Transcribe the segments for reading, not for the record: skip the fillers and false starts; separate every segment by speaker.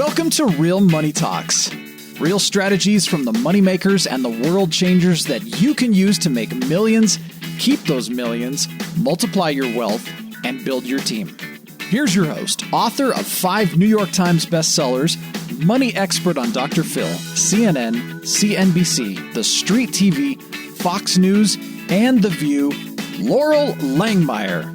Speaker 1: Welcome to Real Money Talks. Real strategies from the moneymakers and the world changers that you can use to make millions, keep those millions, multiply your wealth, and build your team. Here's your host, author of 5 New York Times bestsellers, money expert on Dr. Phil, CNN, CNBC, The Street TV, Fox News, and The View, Laurel Langmeyer.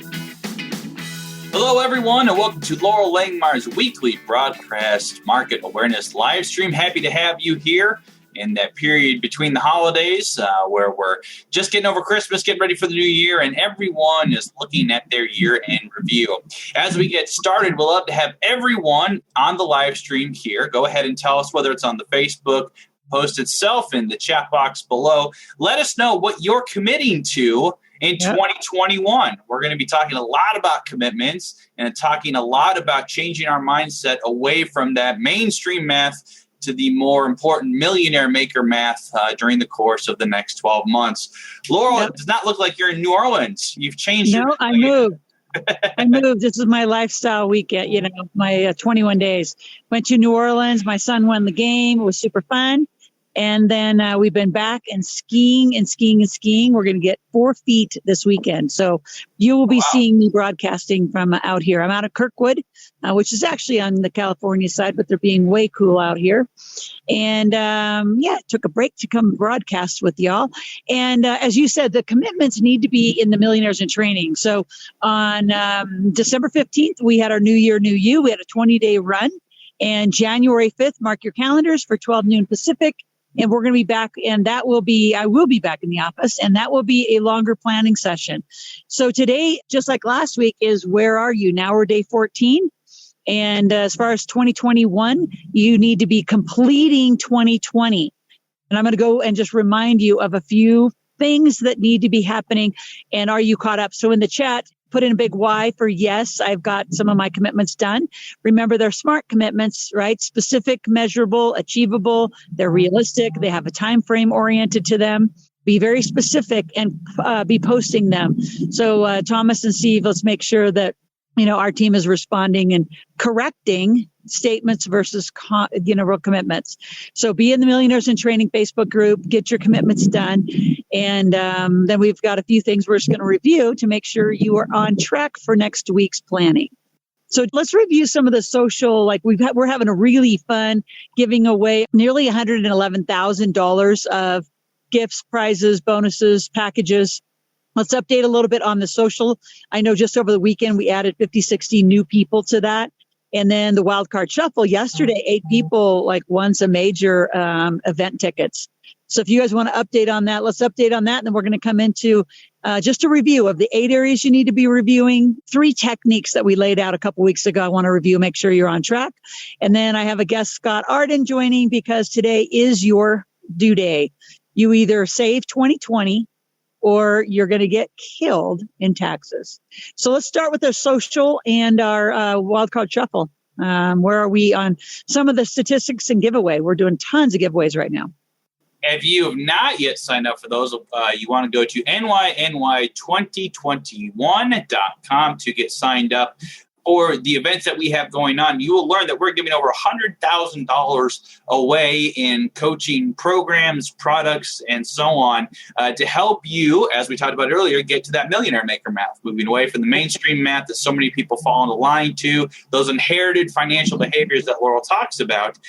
Speaker 2: Hello, everyone, and welcome to Laurel Langmeyer's weekly broadcast market awareness live stream. Happy to have you here in that period between the holidays where we're just getting over Christmas, getting ready for the new year, and everyone is looking at their year-end review. As we get started, we'd love to have everyone on the live stream here. Go ahead and tell us whether it's on the Facebook post itself in the chat box below. Let us know what you're committing to in 2021. We're going to be talking a lot about commitments and talking a lot about changing our mindset away from that mainstream math to the more important millionaire maker math during the course of the next 12 months. Laurel, It does not look like you're in New Orleans. You've changed.
Speaker 3: No, I moved. I moved. This is my lifestyle weekend, my 21 days. Went to New Orleans. My son won the game. It was super fun. And then we've been back and skiing. We're going to get 4 feet this weekend. So you will be seeing me broadcasting from out here. I'm out of Kirkwood, which is actually on the California side, but they're being way cool out here. And took a break to come broadcast with y'all. And as you said, the commitments need to be in the Millionaires in Training. So on December 15th, we had our New Year, New You. We had a 20-day run. And January 5th, mark your calendars for 12 noon Pacific. And we're going to be back, and I will be back in the office, and that will be a longer planning session. So today, just like last week, is where are you? Now we're day 14. And as far as 2021, you need to be completing 2020. And I'm going to go and just remind you of a few things that need to be happening. And are you caught up? So in the chat, put in a big Y for yes, I've got some of my commitments done. Remember, they're SMART commitments, right? Specific, measurable, achievable. They're realistic. They have a time frame oriented to them. Be very specific and be posting them. So Thomas and Steve, let's make sure that our team is responding and correcting statements versus real commitments. So be in the Millionaires in Training Facebook group, get your commitments done. And then we've got a few things we're just going to review to make sure you are on track for next week's planning. So let's review some of the social, we're having a really fun giving away nearly $111,000 of gifts, prizes, bonuses, packages. Let's update a little bit on the social. I know just over the weekend, we added 50, 60 new people to that. And then the wild card shuffle yesterday, 8 people won some major event tickets. So if you guys want to update on that, let's update on that. And then we're going to come into just a review of the 8 areas you need to be reviewing, 3 techniques that we laid out a couple weeks ago. I want to review, make sure you're on track. And then I have a guest, Scott Arden, joining because today is your due day. You either save 2020 or you're going to get killed in taxes. So let's start with our social and our wildcard shuffle. Where are we on some of the statistics and giveaway? We're doing tons of giveaways right now.
Speaker 2: If you have not yet signed up for those, you want to go to nyny2021.com to get signed up for the events that we have going on. You will learn that we're giving over $100,000 away in coaching programs, products, and so on to help you, as we talked about earlier, get to that millionaire maker math, moving away from the mainstream math that so many people fall into line to, those inherited financial behaviors that Laurel talks about,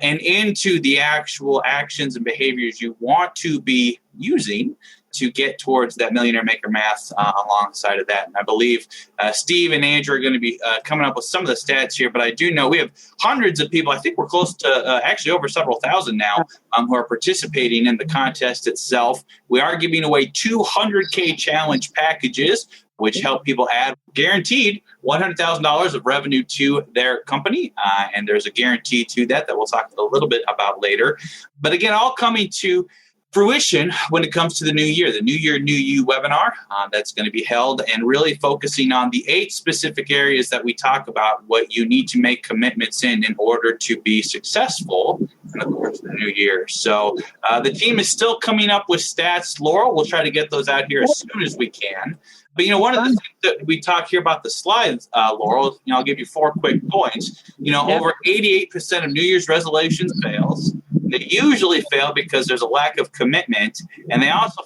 Speaker 2: and into the actual actions and behaviors you want to be using to get towards that millionaire maker math alongside of that. And I believe Steve and Andrew are going to be coming up with some of the stats here, but I do know we have hundreds of people. I think we're close to actually over several thousand now who are participating in the contest itself. We are giving away 200K challenge packages, which help people add guaranteed $100,000 of revenue to their company. And there's a guarantee to that we'll talk a little bit about later. But again, all coming to fruition when it comes to the new year, New You webinar that's going to be held and really focusing on the 8 specific areas that we talk about, what you need to make commitments in order to be successful in the for the new year. So the team is still coming up with stats. Laurel, we'll try to get those out here as soon as we can. But, one of the things that we talk here about the slides, Laurel, I'll give you 4 quick points. Over 88% of New Year's resolutions fails. They usually fail because there's a lack of commitment, and they also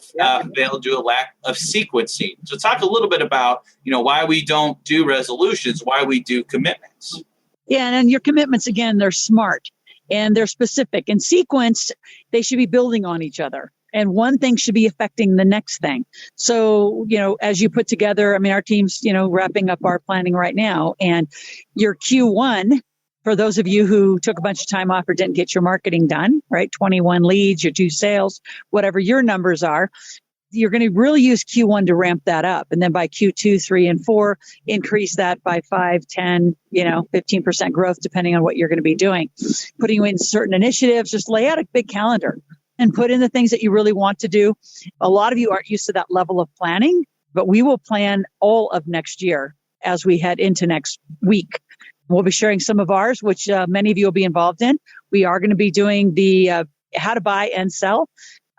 Speaker 2: fail due to a lack of sequencing. So talk a little bit about, why we don't do resolutions, why we do commitments.
Speaker 3: Yeah, and your commitments, again, they're smart and they're specific. And sequenced, they should be building on each other. And one thing should be affecting the next thing. So, as you put together, our team's, wrapping up our planning right now. And your Q1, for those of you who took a bunch of time off or didn't get your marketing done, right? 21 leads, your 2 sales, whatever your numbers are, you're going to really use Q1 to ramp that up. And then by Q2, 3, and 4, increase that by 5, 10, 15% growth, depending on what you're going to be doing. Putting in certain initiatives, just lay out a big calendar and put in the things that you really want to do. A lot of you aren't used to that level of planning, but we will plan all of next year as we head into next week. We'll be sharing some of ours, which many of you will be involved in. We are going to be doing the how to buy and sell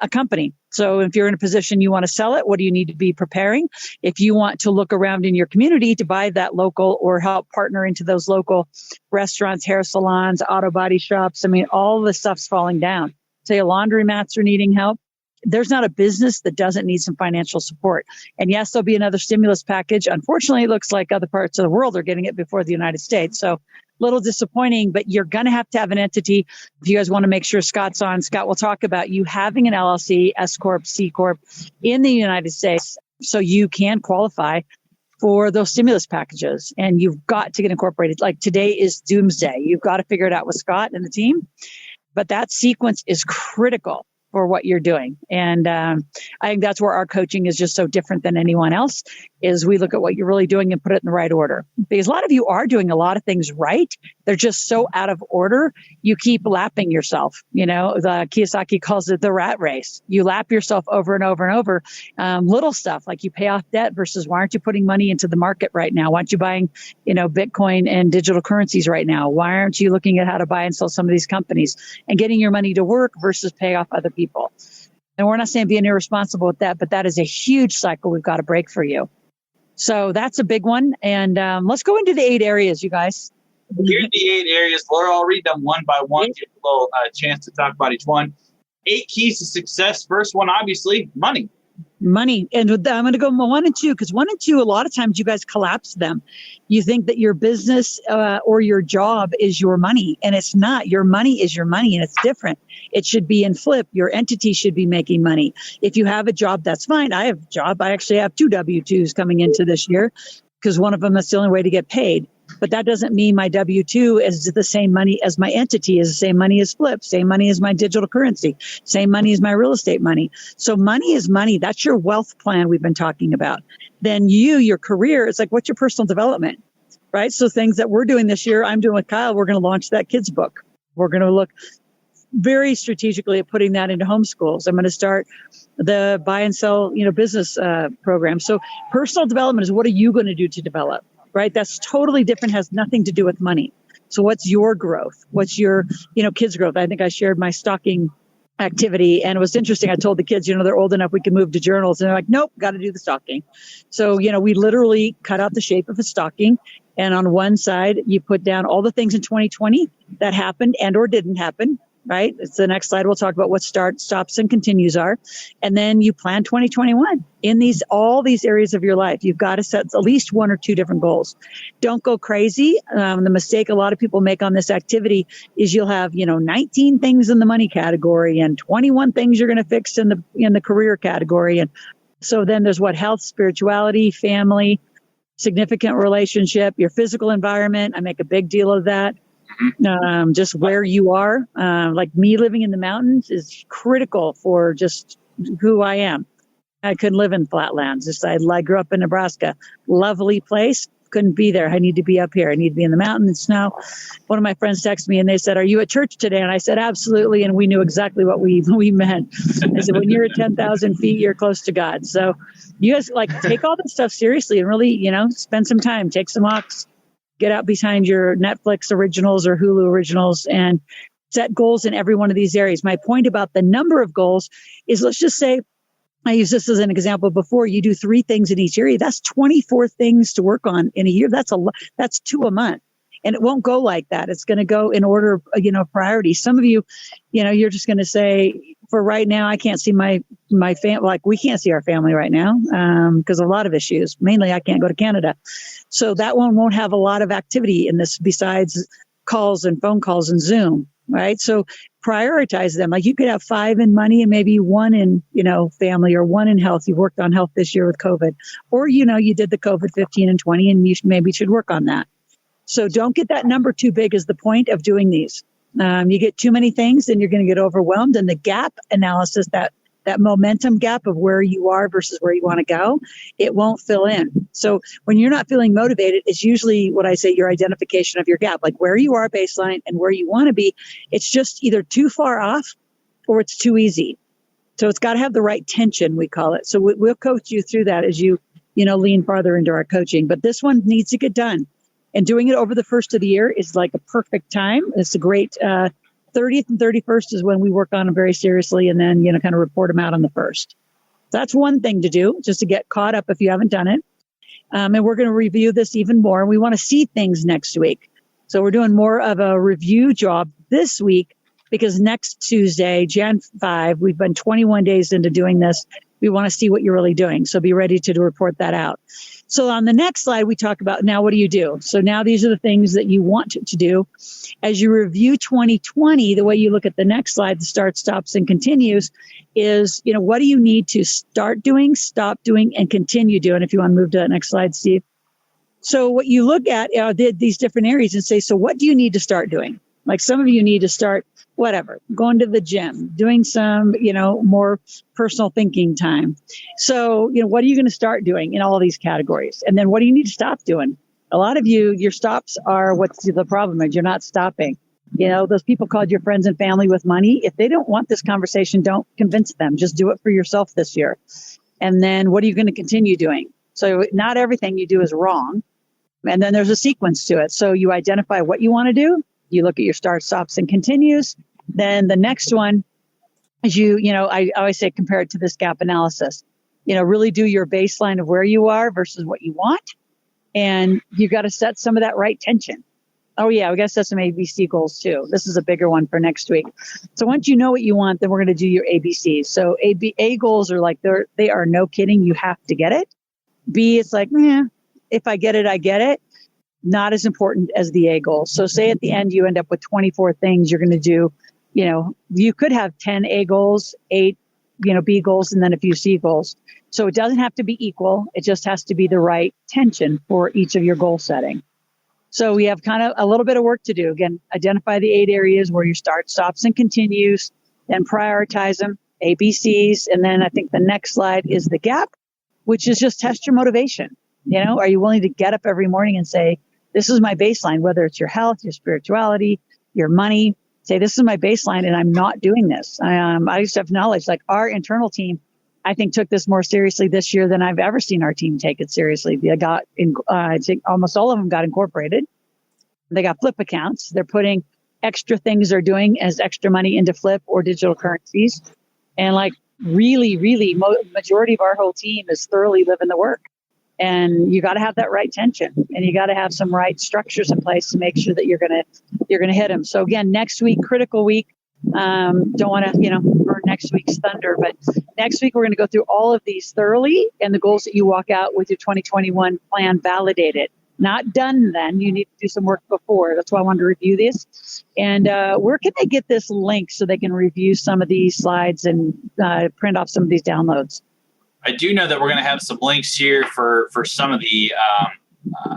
Speaker 3: a company. So if you're in a position you want to sell it, what do you need to be preparing? If you want to look around in your community to buy that local or help partner into those local restaurants, hair salons, auto body shops, all the stuff's falling down. Say laundromats are needing help. There's not a business that doesn't need some financial support. And yes, there'll be another stimulus package. Unfortunately, it looks like other parts of the world are getting it before the United States. So a little disappointing, but you're going to have an entity. If you guys want to make sure Scott's on, Scott will talk about you having an LLC, S Corp, C Corp in the United States so you can qualify for those stimulus packages. And you've got to get incorporated. Like today is doomsday. You've got to figure it out with Scott and the team. But that sequence is critical for what you're doing. And I think that's where our coaching is just so different than anyone else, is we look at what you're really doing and put it in the right order. Because a lot of you are doing a lot of things right. They're just so out of order. You keep lapping yourself. The Kiyosaki calls it the rat race. You lap yourself over and over and over. Little stuff like you pay off debt versus why aren't you putting money into the market right now? Why aren't you buying, Bitcoin and digital currencies right now? Why aren't you looking at how to buy and sell some of these companies and getting your money to work versus pay off other people? And we're not saying being irresponsible with that, but that is a huge cycle we've got to break for you. So that's a big one. And let's go into the 8 areas, you guys.
Speaker 2: Here's the 8 areas. Laura, I'll read them one by one, give a little chance to talk about each one. 8 keys to success. First one, obviously, money.
Speaker 3: Money. And I'm going to go 1 and 2, because 1 and 2, a lot of times you guys collapse them. You think that your business or your job is your money, and it's not. Your money is your money, and it's different. It should be in flip. Your entity should be making money. If you have a job, that's fine. I have a job. I actually have 2 W-2s coming into this year because one of them is the only way to get paid. But that doesn't mean my W-2 is the same money as my entity, is the same money as Flip, same money as my digital currency, same money as my real estate money. So money is money. That's your wealth plan we've been talking about. Then your career, it's like, what's your personal development, right? So things that we're doing this year, I'm doing with Kyle, we're going to launch that kids book. We're going to look very strategically at putting that into homeschools. I'm going to start the buy and sell, business program. So personal development is, what are you going to do to develop? Right? That's totally different, has nothing to do with money. So what's your growth? What's your, kids' growth? I think I shared my stocking activity, and it was interesting. I told the kids, they're old enough, we can move to journals. And they're like, nope, got to do the stocking. So, we literally cut out the shape of a stocking. And on one side, you put down all the things in 2020 that happened and or didn't happen. Right? It's the next slide. We'll talk about what starts, stops, and continues are. And then you plan 2021 in all these areas of your life. You've got to set at least 1 or 2 different goals. Don't go crazy. The mistake a lot of people make on this activity is you'll have, 19 things in the money category and 21 things you're going to fix in the career category. And so then there's health, spirituality, family, significant relationship, your physical environment. I make a big deal of that. Just where you are, like me living in the mountains is critical for just who I am. I couldn't live in flatlands. I grew up in Nebraska, lovely place. Couldn't be there. I need to be up here. I need to be in the mountains, snow. One of my friends texted me and they said, "Are you at church today?" And I said, "Absolutely." And we knew exactly what we meant. I said, when you're at 10,000 feet, you're close to God. So you guys take all this stuff seriously and really, spend some time, take some walks. Get out behind your Netflix originals or Hulu originals and Set goals in every one of these areas. My point about the number of goals is, let's just say, I use this as an example before, you do 3 things in each area. That's 24 things to work on in a year. That's 2 a month. And it won't go like that. It's going to go in order, priority. Some of you, you're just going to say, for right now, I can't see my family. Like, we can't see our family right now because of a lot of issues. Mainly, I can't go to Canada. So that one won't have a lot of activity in this besides calls and phone calls and Zoom, right? So prioritize them. Like, you could have 5 in money and maybe 1 in, family, or 1 in health. You worked on health this year with COVID, or, you did the COVID 15 and 20, and you maybe should work on that. So don't get that number too big is the point of doing these. You get too many things, then you're going to get overwhelmed. And the gap analysis, that momentum gap of where you are versus where you want to go, it won't fill in. So when you're not feeling motivated, it's usually what I say, your identification of your gap, like where you are baseline and where you want to be. It's just either too far off or it's too easy. So it's got to have the right tension, we call it. So we'll coach you through that as you lean farther into our coaching. But this one needs to get done. And doing it over the first of the year is like a perfect time. It's a great 30th and 31st is when we work on them very seriously, and then, kind of report them out on the 1st. That's one thing to do, just to get caught up if you haven't done it. And we're going to review this even more. We want to see things next week. So we're doing more of a review job this week because next Tuesday, Jan 5, we've been 21 days into doing this. We want to see what you're really doing. So be ready to report that out. So on the next slide, we talk about now, what do you do? So now these are the things that you want to do. As you review 2020, the way you look at the next slide, the start, stops, and continues is, what do you need to start doing, stop doing, and continue doing? If you want to move to that next slide, Steve. So what you look at are these different areas and say, so what do you need to start doing? Like, some of you need to start going to the gym, doing some, more personal thinking time. So, what are you going to start doing in all of these categories? And then what do you need to stop doing? A lot of you, your stops are what's the problem is you're not stopping. Those people called your friends and family with money. If they don't want this conversation, don't convince them. Just do it for yourself this year. And then what are you going to continue doing? So not everything you do is wrong. And then there's a sequence to it. So you identify what you want to do. You look at your start, stops, and continues. Then the next one is I always say compare it to this gap analysis. Really do your baseline of where you are versus what you want. And you got to set some of that right tension. Oh, yeah, we got to set some ABC goals too. This is a bigger one for next week. So once you know what you want, then we're going to do your ABCs. So A goals are like, they are no kidding. You have to get it. B, it's like, if I get it, I get it. Not as important as the A goal. So say at the end, you end up with 24 things you're going to do. You could have 10 A goals, 8, B goals, and then a few C goals. So it doesn't have to be equal. It just has to be the right tension for each of your goal setting. So we have kind of a little bit of work to do. Again, identify the 8 areas where you start, stops, and continues, then prioritize them, ABCs. And then I think the next slide is the gap, which is just test your motivation. Are you willing to get up every morning and say, this is my baseline, whether it's your health, your spirituality, your money. Say, this is my baseline and I'm not doing this. I used to have knowledge, like our internal team, I think took this more seriously this year than I've ever seen our team take it seriously. They got, I'd say almost all of them got incorporated. They got flip accounts. They're putting extra things they're doing as extra money into flip or digital currencies. And like really, majority of our whole team is thoroughly living the work. And you got to have that right tension, and you got to have some right structures in place to make sure that you're gonna hit them. So again, next week, critical week. Don't want to burn next week's thunder, but next week we're going to go through all of these thoroughly, and the goals that you walk out with your 2021 plan validated. Not done then. You need to do some work before. That's why I wanted to review this. And where can they get this link so they can review some of these slides and print off some of these downloads?
Speaker 2: I do know that we're going to have some links here for some of the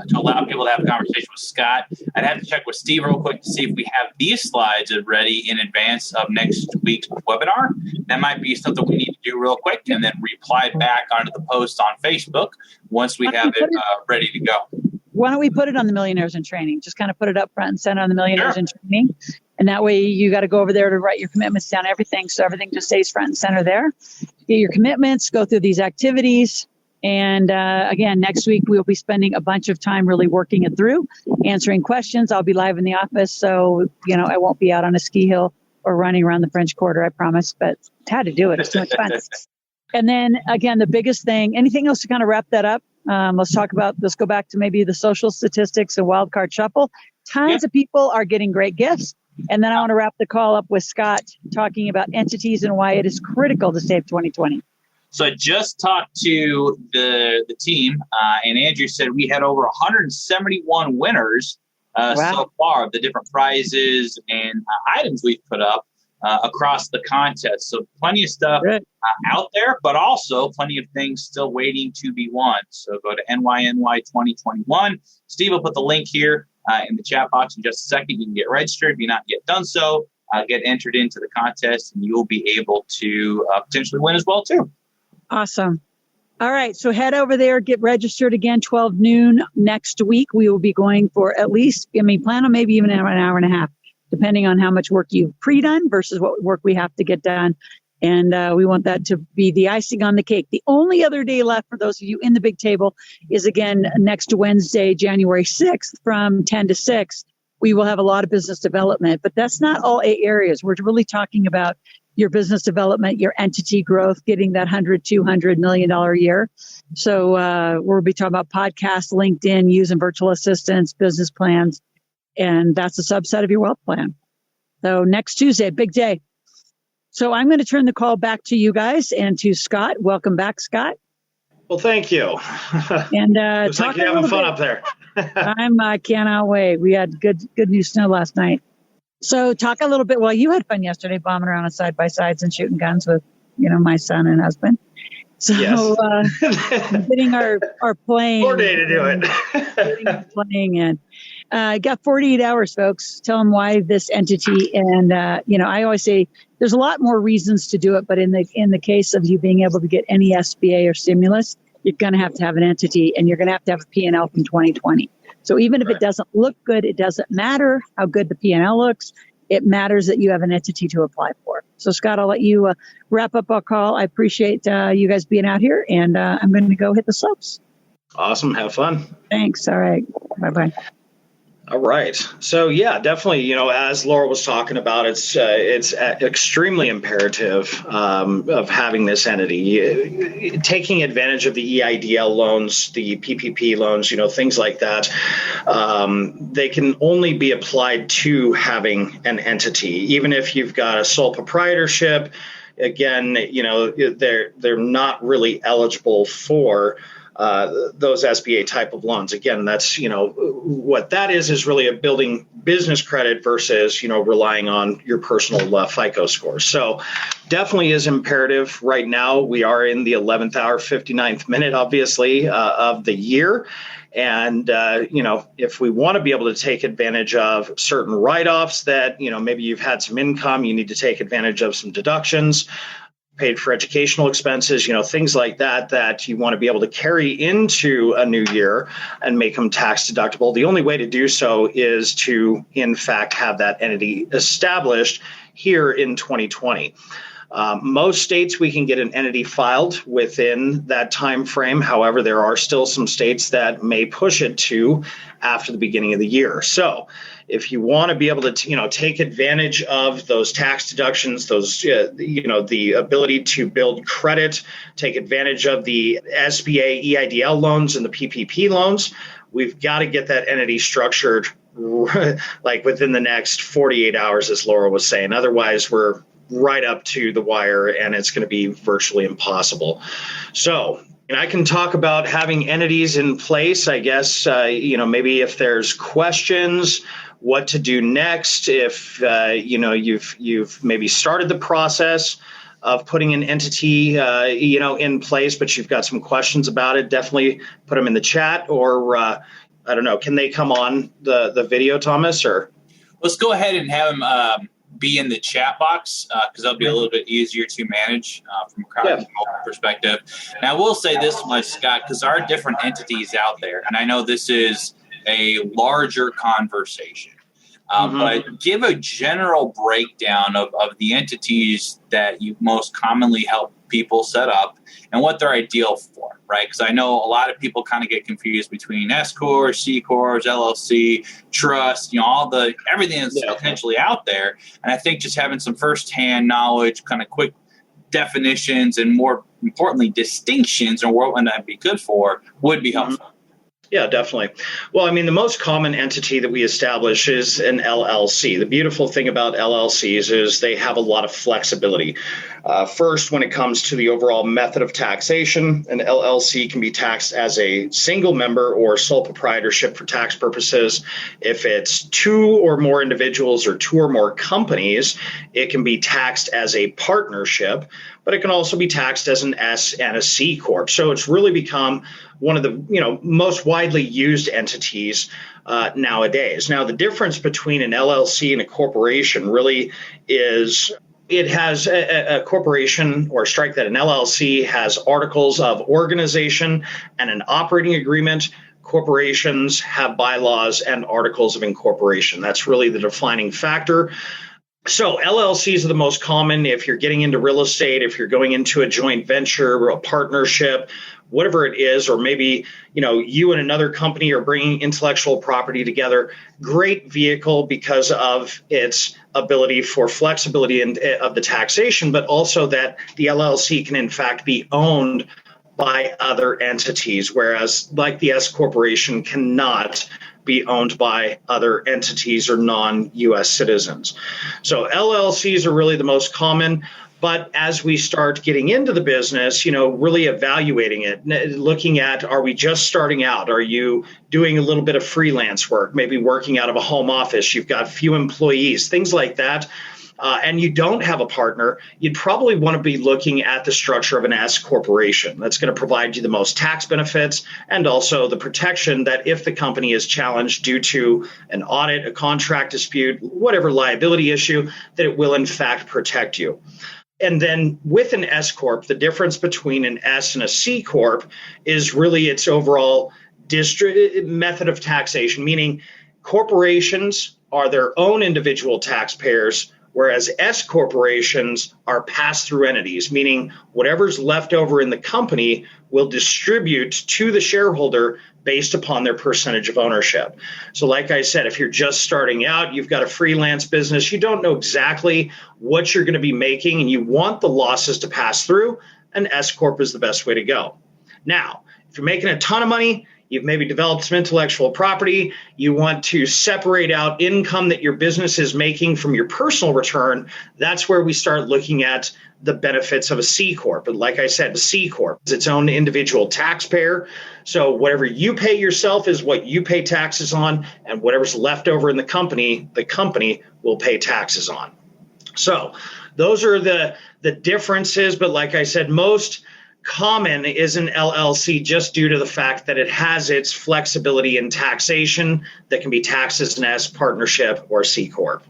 Speaker 2: to allow people to have a conversation with Scott. I'd have to check with Steve real quick to see if we have these slides ready in advance of next week's webinar. That might be something we need to do real quick and then reply back onto the post on Facebook once we have it ready to go.
Speaker 3: Why don't we put it on the Millionaires in Training? Just kind of put it up front and center on the Millionaires in Training. And that way you got to go over there to write your commitments down, everything. So everything just stays front and center there. Get your commitments, go through these activities. And again, next week, we'll be spending a bunch of time really working it through, answering questions. I'll be live in the office. So, I won't be out on a ski hill or running around the French Quarter, I promise. But had to do it. It's too much fun. And then, again, the biggest thing, anything else to kind of wrap that up? Let's go back to maybe the social statistics and wildcard shuffle. Tons of people are getting great gifts. And then I want to wrap the call up with Scott talking about entities and why it is critical to save 2020.
Speaker 2: So I just talked to the team, and Andrew said we had over 171 winners so far of the different prizes and items we've put up across the contest. So plenty of stuff out there, but also plenty of things still waiting to be won. So go to NYNY 2021. Steve will put the link here in the chat box in just a second. You can get registered if you're not yet done so. Get entered into the contest, and you'll be able to potentially win as well, too.
Speaker 3: Awesome. All right. So head over there, get registered again, 12 noon next week. We will be going for at least, plan on maybe even an hour and a half, depending on how much work you've pre-done versus what work we have to get done. And we want that to be the icing on the cake. The only other day left for those of you in the big table is, again, next Wednesday, January 6th from 10 to 6. We will have a lot of business development, but that's not all 8 areas. We're really talking about your business development, your entity growth, getting that $100, $200 million a year. So we'll be talking about podcasts, LinkedIn, using virtual assistants, business plans, and that's a subset of your wealth plan. So next Tuesday, big day. So I'm going to turn the call back to you guys and to Scott. Welcome back, Scott.
Speaker 4: Well, thank you.
Speaker 3: And
Speaker 4: looks like you're having fun up there.
Speaker 3: I cannot wait. We had good new snow last night. So talk a little bit. Well, you had fun yesterday bombing around on side-by-sides and shooting guns with, my son and husband. So
Speaker 4: yes.
Speaker 3: getting our plane.
Speaker 4: 4 day to do it.
Speaker 3: Getting our playing in. Got 48 hours, folks. Tell them why this entity. And, I always say there's a lot more reasons to do it. But in the case of you being able to get any SBA or stimulus, you're going to have an entity, and you're going to have a P&L from 2020. So even if it doesn't look good, it doesn't matter how good the P&L looks. It matters that you have an entity to apply for. So, Scott, I'll let you wrap up our call. I appreciate you guys being out here, and I'm going to go hit the slopes.
Speaker 4: Awesome. Have fun.
Speaker 3: Thanks. All right. Bye-bye.
Speaker 4: All right. So, yeah, definitely, as Laura was talking about, it's extremely imperative of having this entity, taking advantage of the EIDL loans, the PPP loans, things like that. They can only be applied to having an entity, even if you've got a sole proprietorship. Again, they're not really eligible for those SBA type of loans. Again, that's, what that is really a building business credit versus, relying on your personal FICO score. So definitely is imperative. Right now, we are in the 11th hour, 59th minute, obviously, of the year. And, if we want to be able to take advantage of certain write-offs that, maybe you've had some income, you need to take advantage of some deductions, paid for educational expenses, things like that you want to be able to carry into a new year and make them tax deductible. The only way to do so is to, in fact, have that entity established here in 2020. Most states, we can get an entity filed within that time frame. However, there are still some states that may push it to after the beginning of the year. So if you want to be able to, take advantage of those tax deductions, those, the ability to build credit, take advantage of the SBA EIDL loans and the PPP loans, we've got to get that entity structured like within the next 48 hours, as Laura was saying. Otherwise, we're right up to the wire, and it's going to be virtually impossible. So, and I can talk about having entities in place. I guess, maybe if there's questions, what to do next, if, you've maybe started the process of putting an entity, in place, but you've got some questions about it, definitely put them in the chat, or, I don't know, can they come on the video, Thomas, or?
Speaker 2: Let's go ahead and have them be in the chat box because that'll be a little bit easier to manage from a crowd perspective. Now, I will say this much, Scott, because there are different entities out there, and I know this is a larger conversation, but give a general breakdown of the entities that you most commonly help people set up and what they're ideal for, right? Because I know a lot of people kind of get confused between S corps, C corps, LLC, trust, everything that's potentially out there. And I think just having some firsthand knowledge, kind of quick definitions, and more importantly, distinctions on what would that be good for would be helpful.
Speaker 4: Yeah, definitely. Well, I mean, the most common entity that we establish is an LLC. The beautiful thing about LLCs is they have a lot of flexibility. First, when it comes to the overall method of taxation, an LLC can be taxed as a single member or sole proprietorship for tax purposes. If it's two or more individuals or two or more companies, it can be taxed as a partnership, but it can also be taxed as an S and a C corp. So it's really become one of the most widely used entities nowadays. Now, the difference between an LLC and a corporation really is it has a corporation, or strike that, an LLC has articles of organization and an operating agreement. Corporations have bylaws and articles of incorporation. That's really the defining factor. So LLCs are the most common if you're getting into real estate, if you're going into a joint venture or a partnership, whatever it is, or maybe, you and another company are bringing intellectual property together. Great vehicle because of its ability for flexibility of the taxation, but also that the LLC can in fact be owned by other entities, whereas like the S corporation cannot be owned by other entities or non-U.S. citizens. So LLCs are really the most common. But as we start getting into the business, really evaluating it, looking at, are we just starting out? Are you doing a little bit of freelance work, maybe working out of a home office? You've got few employees, things like that. And you don't have a partner, you'd probably want to be looking at the structure of an S corporation. That's going to provide you the most tax benefits and also the protection that if the company is challenged due to an audit, a contract dispute, whatever liability issue, that it will in fact protect you. And then with an S corp, the difference between an S and a C corp is really its overall method of taxation, meaning corporations are their own individual taxpayers, whereas S corporations are pass-through entities, meaning whatever's left over in the company will distribute to the shareholder based upon their percentage of ownership. So like I said, if you're just starting out, you've got a freelance business, you don't know exactly what you're going to be making, and you want the losses to pass through, an S corp is the best way to go. Now, if you're making a ton of money, you've maybe developed some intellectual property, you want to separate out income that your business is making from your personal return, that's where we start looking at the benefits of a C corp. But like I said, a C corp is its own individual taxpayer. So whatever you pay yourself is what you pay taxes on, and whatever's left over in the company will pay taxes on. So those are the differences. But like I said, most common is an LLC just due to the fact that it has its flexibility in taxation that can be taxed as an S partnership or C corp.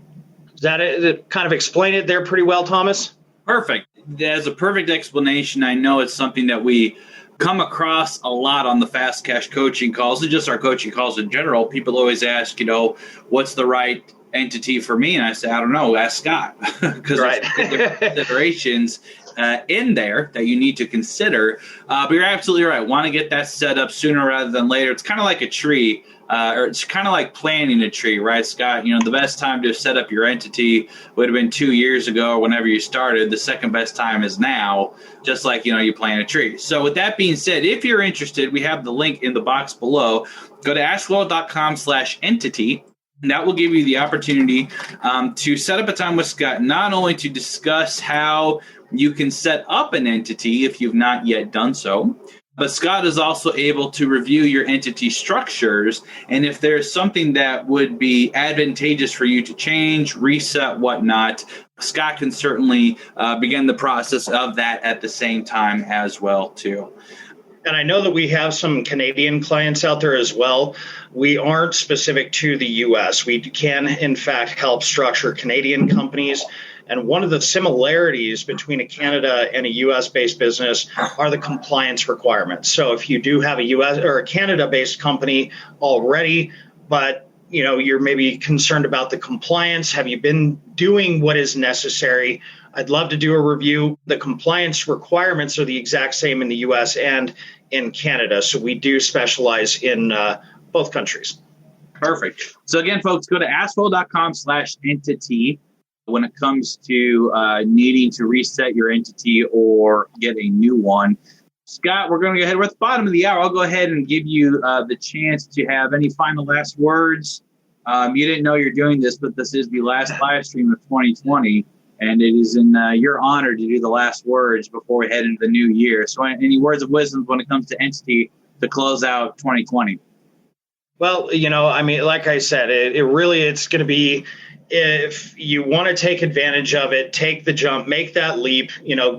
Speaker 4: Does that kind of explain it there pretty well, Thomas?
Speaker 2: Perfect. That's a perfect explanation. I know it's something that we come across a lot on the fast cash coaching calls and just our coaching calls in general. People always ask, what's the right entity for me? And I say, I don't know, ask Scott, because
Speaker 4: right.
Speaker 2: There's considerations in there that you need to consider. But you're absolutely right. Want to get that set up sooner rather than later. It's kind of like a tree, or it's kind of like planting a tree, right, Scott? The best time to set up your entity would have been 2 years ago or whenever you started. The second best time is now, just like, you plant a tree. So with that being said, if you're interested, we have the link in the box below. Go to ashwell.com/entity. And that will give you the opportunity to set up a time with Scott, not only to discuss how you can set up an entity if you've not yet done so, but Scott is also able to review your entity structures. And if there's something that would be advantageous for you to change, reset, whatnot, Scott can certainly begin the process of that at the same time as well, too.
Speaker 4: And I know that we have some Canadian clients out there as well. We aren't specific to the U.S. We can, in fact, help structure Canadian companies. And one of the similarities between a Canada and a U.S.-based business are the compliance requirements. So if you do have a U.S. or a Canada-based company already, but you're maybe concerned about the compliance, have you been doing what is necessary I'd love to do a review. The compliance requirements are the exact same in the US and in Canada. So we do specialize in both countries.
Speaker 2: Perfect. So again, folks, go to askfo.com/entity when it comes to needing to reset your entity or get a new one. Scott, we're going to go ahead. We're at the bottom of the hour. I'll go ahead and give you the chance to have any final last words. You didn't know you're doing this, but this is the last live stream of 2020, and it is in your honor to do the last words before we head into the new year. So any words of wisdom when it comes to entity to close out 2020?
Speaker 4: Well, like I said, it's going to be, if you want to take advantage of it, take the jump, make that leap,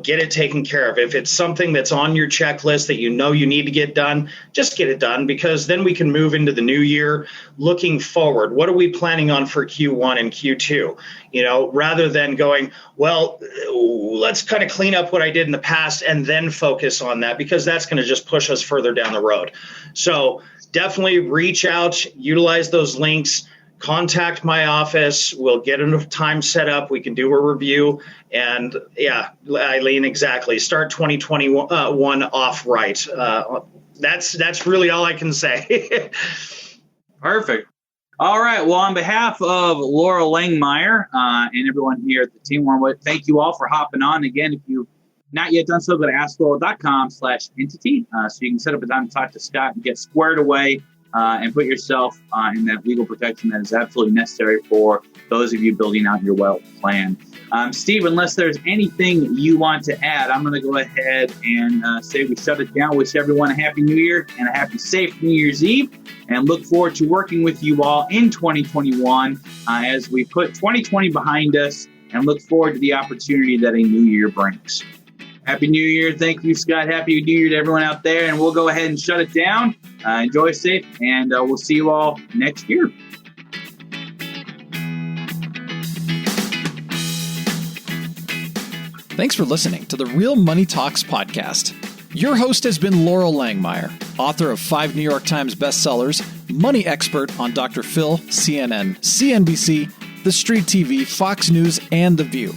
Speaker 4: get it taken care of. If it's something that's on your checklist that you need to get done, just get it done, because then we can move into the new year looking forward. What are we planning on for Q1 and Q2? Rather than going, well, let's kind of clean up what I did in the past and then focus on that, because that's going to just push us further down the road. So definitely reach out, utilize those links. Contact my office. We'll get enough time set up. We can do a review. And yeah, Eileen, exactly. Start 2021 off right. That's really all I can say.
Speaker 2: Perfect. All right. Well, on behalf of Laurel Langmeyer and everyone here at the team, thank you all for hopping on. Again, if you've not yet done so, go to askfo.com/entity so you can set up a time to talk to Scott and get squared away. And put yourself in that legal protection that is absolutely necessary for those of you building out your wealth plan. Steve, unless there's anything you want to add, I'm going to go ahead and say we shut it down. Wish everyone a happy new year and a happy, safe New Year's Eve, and look forward to working with you all in 2021 as we put 2020 behind us and look forward to the opportunity that a new year brings. Happy New Year. Thank you, Scott. Happy New Year to everyone out there. And we'll go ahead and shut it down. Enjoy safe, and we'll see you all next year.
Speaker 1: Thanks for listening to the Real Money Talks podcast. Your host has been Laurel Langmeyer, author of 5 New York Times bestsellers, money expert on Dr. Phil, CNN, CNBC, The Street TV, Fox News, and The View.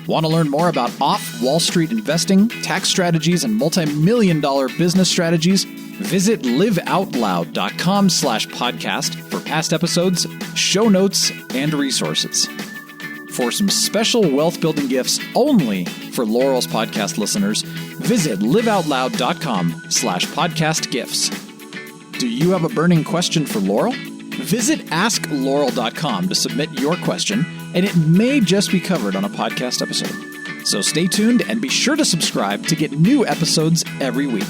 Speaker 1: Want to learn more about off-Wall Street investing, tax strategies, and multi-million-dollar business strategies? Visit liveoutloud.com/podcast for past episodes, show notes, and resources. For some special wealth-building gifts only for Laurel's podcast listeners, visit liveoutloud.com/podcast gifts. Do you have a burning question for Laurel? Visit asklaurel.com to submit your question, and it may just be covered on a podcast episode. So stay tuned and be sure to subscribe to get new episodes every week.